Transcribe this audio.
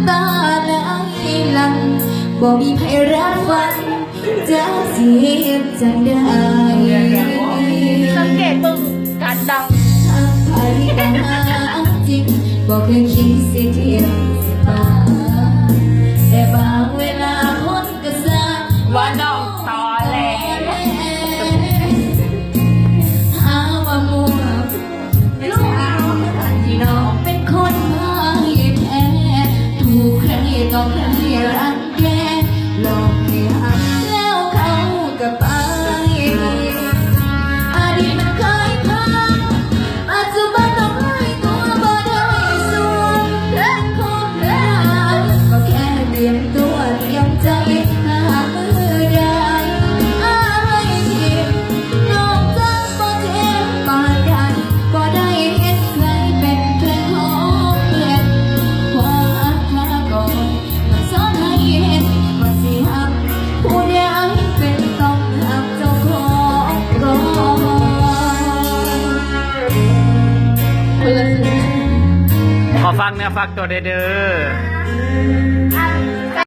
ำตาไหลหลังบ่มีใครรับฟังจะเสียจังได้สังเกตมึงการดังใครก็หาจริงบ่เคยคิดสิเทียมสิบาแต่บางเวลาคนก็สร้างว่าน้องตอแหลหาว่ามัวไม่ใช่ที่น้องเป็นคนพ่ายแพ้ถูกใครต้องใครรังแกหลอกให้หักแล้วเขาก็ไปอดีตมันเคยพังปัจจุบันต้องให้ตัวบ่ได้สูงและคงได้ก็แค่เตรียมตัวเตรียมใจหากมือได้อะไรที่น้องจังบ่เจ็บปานใดบ่ได้เห็นใครเป็นแค่ของเล่นความรักก่อนมันสอนให้เห็นว่าสิหักผู้ใดเป็นต้องหักเจ้าของก่อนคนละ ขอฟังเนื้อฟังตัวเด้อ